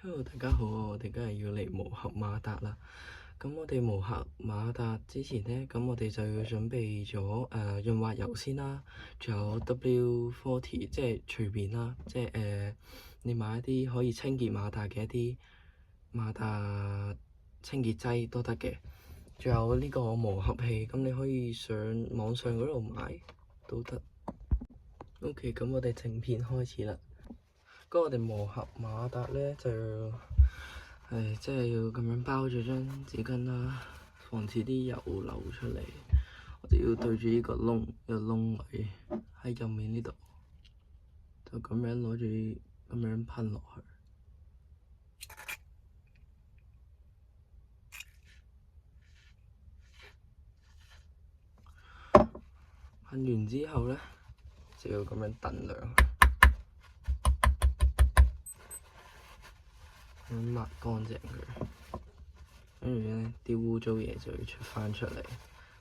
Hello，大家好，我哋今日要嚟磨合馬達啦。咁我哋磨合馬達之前呢，咁我哋就要準備咗潤滑油先啦，仲有 W40，即係隨便啦，即係你買一啲可以清潔馬達嘅一啲馬達清潔劑都得嘅。仲有呢個磨合器，咁你可以上網上嗰度買都得。OK，咁我哋正片開始啦。咁我哋磨合馬達咧就即係要咁樣包住張紙巾啦，防止啲油流出嚟。我哋要對住呢個窿，有窿位喺入面呢度，就咁樣攞住咁樣噴落去。噴完之後咧，就要咁樣揼兩下。咁抹乾淨佢，跟住咧啲污糟嘢就要出翻出嚟，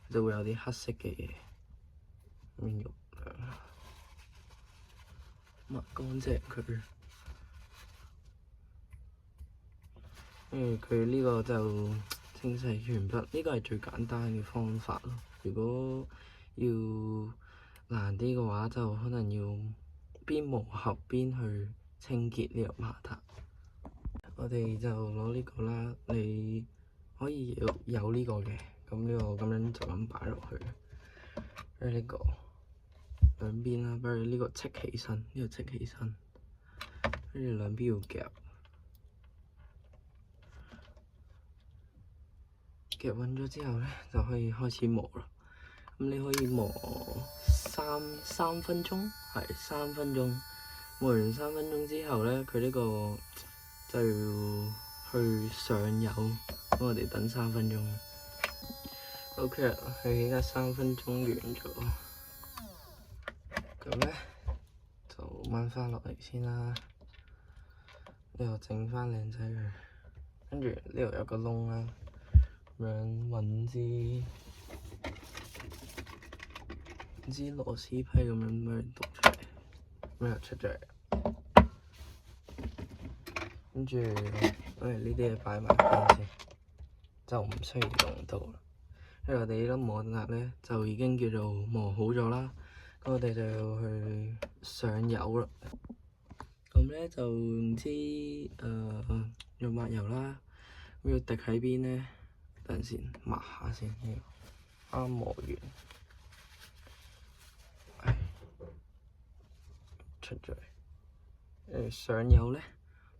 就會有啲黑色嘅嘢。咁樣用兩下，抹乾淨佢。跟住佢呢個就清洗完畢，呢個係最簡單嘅方法咯。如果要難啲嘅話，就可能要邊磨合邊去清潔呢個馬達。我哋就攞呢個啦，你可以有呢個嘅，咁呢個咁樣就咁擺落去，跟住呢個兩邊啦，不如呢個戚起身，呢個戚起身，跟住兩邊要夾，夾穩咗之後咧，就可以開始磨啦。咁你可以磨三分鐘，係3分鐘。磨完3分鐘之後咧，佢呢個就要去上油，咁我哋等3分鐘。OK 啦，佢而家3分鐘完咗，咁咧就掹翻落嚟先啦。呢度整翻靚仔佢，跟住呢度有個窿啦，咁樣揾支螺絲批咁樣俾佢篤出嚟，咁又出咗嚟。跟住我哋呢啲嘢擺埋邊先，就唔需要用到啦。因為我哋呢粒磨達咧就已經叫做磨好咗啦，咁我哋就要去上油啦。咁咧就唔知潤滑油啦，咁要滴喺邊咧？等陣先抹下先，啱磨完，出咗嚟。上油咧，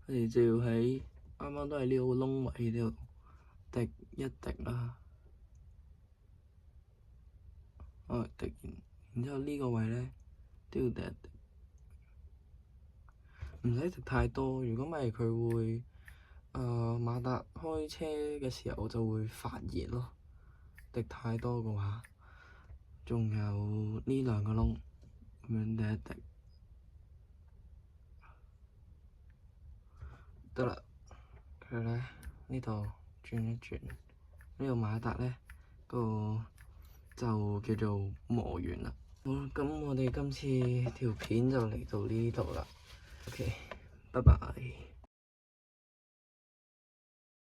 我哋就要喺啱啱都係呢個窿位呢度滴一滴啦。滴完，然之後呢個位咧都要滴一滴，唔使滴太多。如果唔係佢會馬達開車嘅時候就會發熱咯。滴太多嘅話，仲有呢兩個窿咁樣滴一滴，得啦。佢咧呢度轉一轉，呢個馬達咧個就叫做磨完啦。好，咁我哋今次條片就嚟到呢度啦。OK，拜拜。